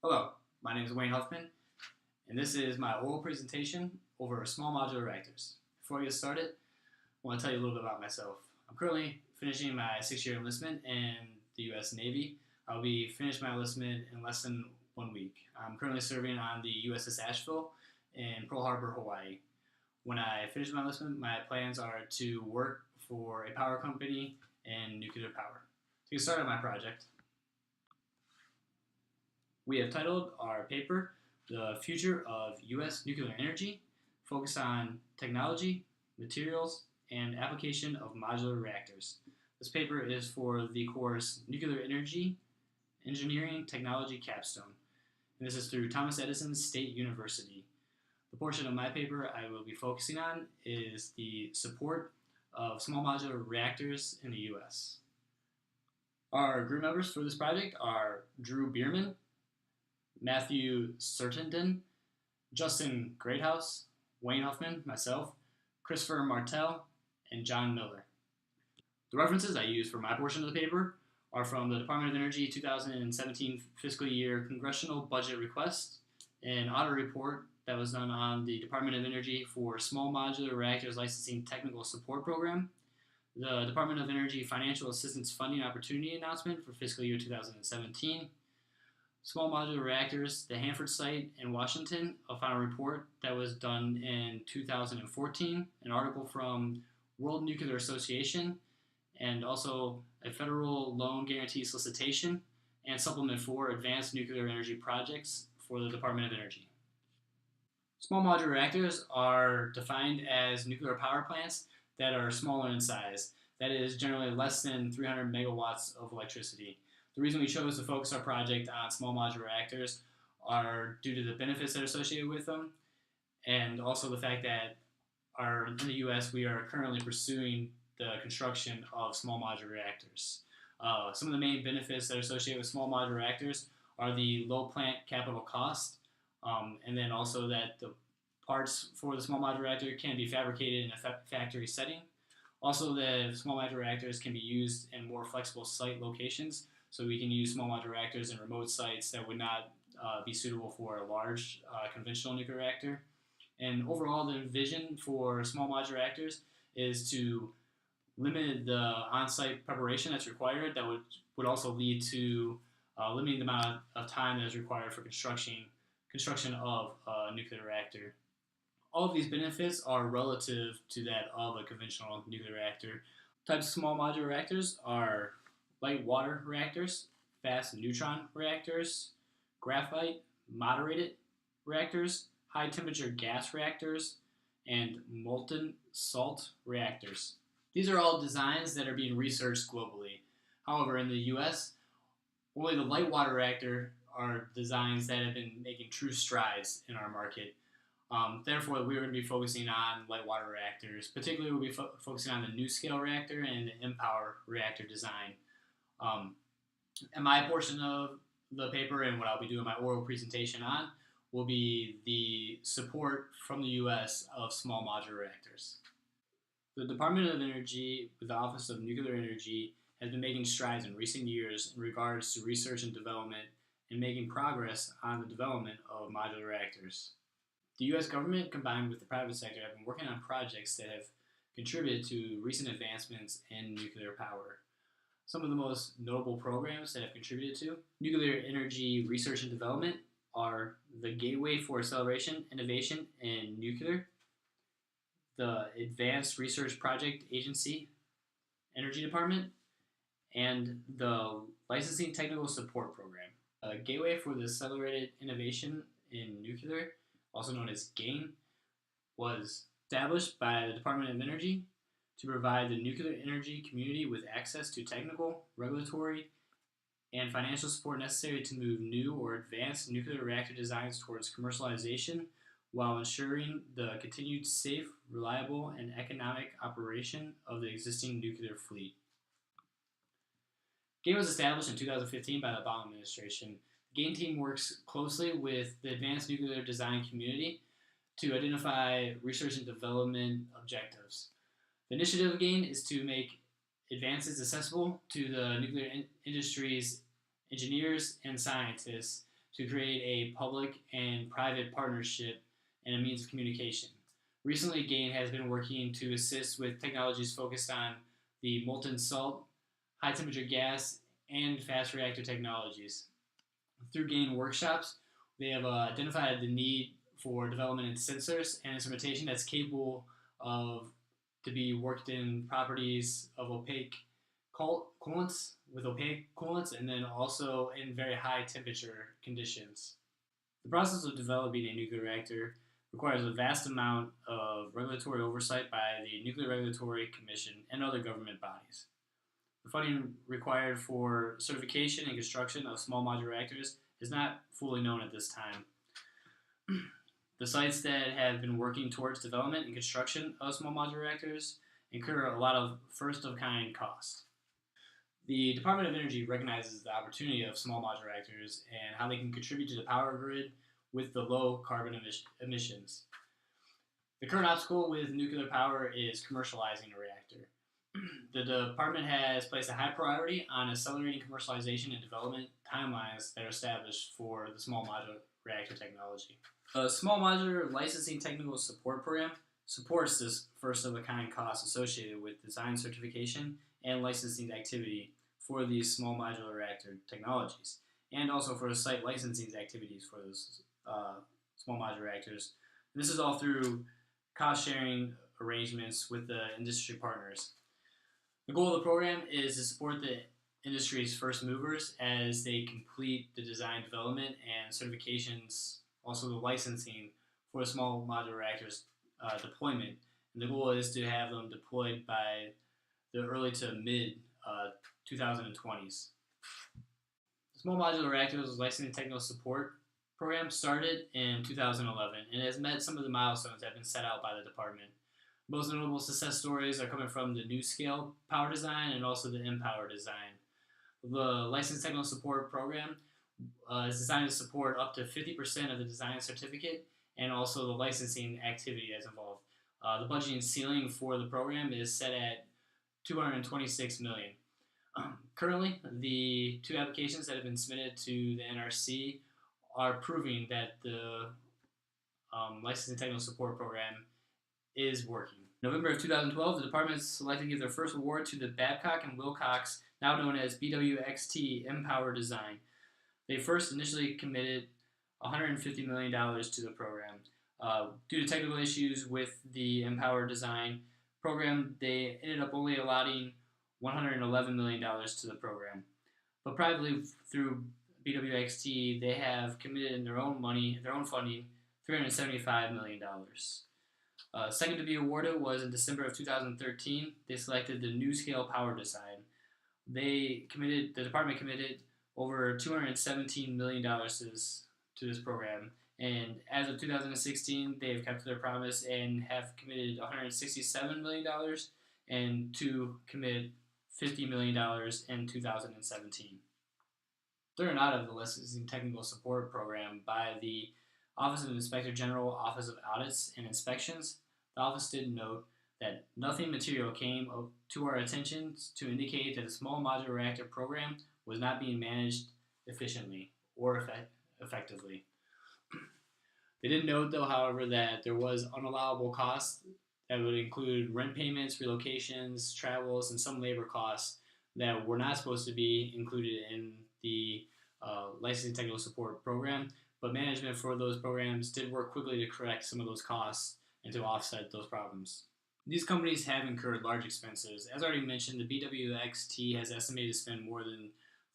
Hello, my name is Wayne Huffman, and this is my oral presentation over small modular reactors. Before I get started, I want to tell you a little bit about myself. I'm currently finishing my 6-year enlistment in the U.S. Navy. I'll be finished my enlistment in less than 1 week. I'm currently serving on the USS Asheville in Pearl Harbor, Hawaii. When I finish my enlistment, my plans are to work for a power company in nuclear power. To get started on my project, we have titled our paper, The Future of U.S. Nuclear Energy, focused on technology, materials, and application of modular reactors. This paper is for the course Nuclear Energy Engineering Technology Capstone, and this is through Thomas Edison State University. The portion of my paper I will be focusing on is the support of small modular reactors in the U.S. Our group members for this project are Drew Bierman, Matthew Sertenden, Justin Greathouse, Wayne Huffman, myself, Christopher Martell, and John Miller. The references I use for my portion of the paper are from the Department of Energy 2017 fiscal year Congressional Budget Request, an audit report that was done on the Department of Energy for Small Modular Reactors Licensing Technical Support Program, the Department of Energy Financial Assistance Funding Opportunity Announcement for fiscal year 2017, Small Modular Reactors, the Hanford site in Washington, a final report that was done in 2014, an article from World Nuclear Association, and also a federal loan guarantee solicitation and supplement for advanced nuclear energy projects for the Department of Energy. Small modular reactors are defined as nuclear power plants that are smaller in size, that is generally less than 300 megawatts of electricity. The reason we chose to focus our project on small modular reactors are due to the benefits that are associated with them, and also the fact that in the U.S. we are currently pursuing the construction of small modular reactors. Some of the main benefits that are associated with small modular reactors are the low plant capital cost, and then also that the parts for the small modular reactor can be fabricated in a factory setting. Also, the small modular reactors can be used in more flexible site locations, so we can use small modular reactors in remote sites that would not be suitable for a large conventional nuclear reactor. And overall, the vision for small modular reactors is to limit the on-site preparation that's required. That would also lead to limiting the amount of time that is required for construction of a nuclear reactor. All of these benefits are relative to that of a conventional nuclear reactor. Types of small modular reactors are light water reactors, fast neutron reactors, graphite moderated reactors, high temperature gas reactors, and molten salt reactors. These are all designs that are being researched globally. However, in the US, only the light water reactor are designs that have been making true strides in our market. Therefore, we're going to be focusing on light water reactors. Particularly, we'll be focusing on the NuScale reactor and the mPower reactor design. And my portion of the paper and what I'll be doing my oral presentation on will be the support from the U.S. of small modular reactors. The Department of Energy, with the Office of Nuclear Energy, has been making strides in recent years in regards to research and development and making progress on the development of modular reactors. The U.S. government, combined with the private sector, have been working on projects that have contributed to recent advancements in nuclear power. Some of the most notable programs that have contributed to nuclear energy research and development are the Gateway for Acceleration Innovation in Nuclear, the Advanced Research Project Agency Energy Department, and the Licensing Technical Support Program. Gateway for the Accelerated Innovation in Nuclear, also known as GAIN, was established by the Department of Energy to provide the nuclear energy community with access to technical, regulatory, and financial support necessary to move new or advanced nuclear reactor designs towards commercialization while ensuring the continued safe, reliable, and economic operation of the existing nuclear fleet. GAIN was established in 2015 by the Obama administration. The GAIN team works closely with the advanced nuclear design community to identify research and development objectives. The initiative of GAIN is to make advances accessible to the nuclear industry's engineers and scientists to create a public and private partnership and a means of communication. Recently, GAIN has been working to assist with technologies focused on the molten salt, high temperature gas, and fast reactor technologies. Through GAIN workshops, they have identified the need for development in sensors and instrumentation that's capable of to be worked in properties of opaque coolants with opaque coolants, and then also in very high temperature conditions. The process of developing a nuclear reactor requires a vast amount of regulatory oversight by the Nuclear Regulatory Commission and other government bodies. The funding required for certification and construction of small modular reactors is not fully known at this time. The sites that have been working towards development and construction of small modular reactors incur a lot of first-of-kind costs. The Department of Energy recognizes the opportunity of small modular reactors and how they can contribute to the power grid with the low carbon emissions. The current obstacle with nuclear power is commercializing a reactor. The department has placed a high priority on accelerating commercialization and development timelines that are established for the small modular reactor technology. The Small Modular Licensing Technical Support Program supports this first-of-a-kind cost associated with design certification and licensing activity for these small modular reactor technologies, and also for the site licensing activities for those small modular reactors. And this is all through cost-sharing arrangements with the industry partners. The goal of the program is to support the industry's first movers as they complete the design development and certifications, also the licensing for the small modular reactors deployment. And the goal is to have them deployed by the early to mid 2020s. The Small Modular Reactors Licensing Technical Support Program started in 2011 and has met some of the milestones that have been set out by the department. Most notable success stories are coming from the NuScale power design and also the mPower design. The Licensing Technical Support Program is designed to support up to 50% of the design certificate and also the licensing activity that's involved. The budgeting ceiling for the program is set at $226 million. Currently, the two applications that have been submitted to the NRC are proving that the Licensing Technical Support Program is working. In November of 2012, the department selected to give their first award to the Babcock and Wilcox, now known as BWXT mPower design. They first initially committed $150 million to the program. Due to technical issues with the mPower design program, they ended up only allotting $111 million to the program. But privately, through BWXT, they have committed in their own money, their own funding, $375 million. Second to be awarded was in December of 2013. They selected the NuScale power design. The department committed over $217 million to this program. And as of 2016, they have kept their promise and have committed $167 million and to commit $50 million in 2017. Through and out of the Licensing Technical Support Program by the Office of Inspector General, Office of Audits and Inspections, the office did note that nothing material came to our attention to indicate that the small modular reactor program was not being managed efficiently or effectively. They did note, though, however, that there was unallowable costs that would include rent payments, relocations, travels, and some labor costs that were not supposed to be included in the Licensing Technical Support Program, but management for those programs did work quickly to correct some of those costs and to offset those problems. These companies have incurred large expenses. As already mentioned, the BWXT has estimated to spend more than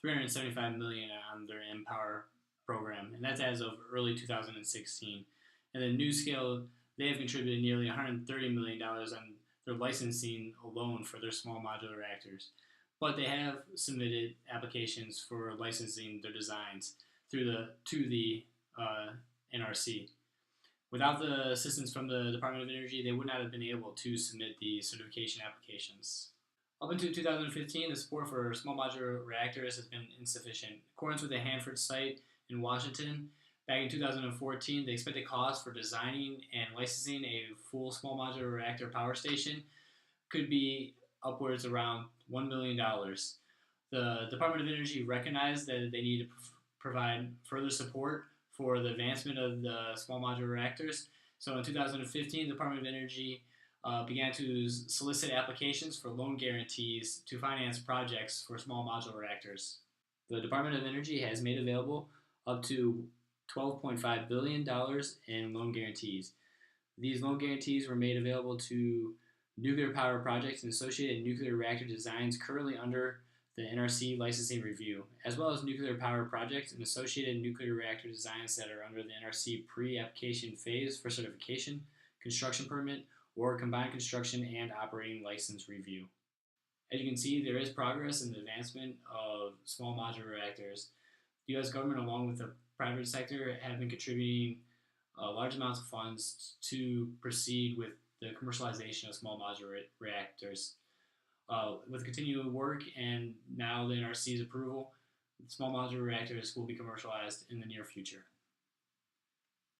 $375 million on their mPower program, and that's as of early 2016. And then NuScale, they have contributed nearly $130 million on their licensing alone for their small modular reactors. But they have submitted applications for licensing their designs to the NRC. Without the assistance from the Department of Energy, they would not have been able to submit the certification applications. Up until 2015, the support for small modular reactors has been insufficient. In accordance with the Hanford site in Washington, back in 2014, the expected cost for designing and licensing a full small modular reactor power station could be upwards around $1 million. The Department of Energy recognized that they need to provide further support for the advancement of the small modular reactors. So in 2015, the Department of Energy began to solicit applications for loan guarantees to finance projects for small modular reactors. The Department of Energy has made available up to $12.5 billion in loan guarantees. These loan guarantees were made available to nuclear power projects and associated nuclear reactor designs currently under the NRC licensing review, as well as nuclear power projects and associated nuclear reactor designs that are under the NRC pre-application phase for certification, construction permit, or combined construction and operating license review. As you can see, there is progress in the advancement of small modular reactors. The U.S. government, along with the private sector, have been contributing large amounts of funds to proceed with the commercialization of small modular reactors. With continued work and now the NRC's approval, small modular reactors will be commercialized in the near future.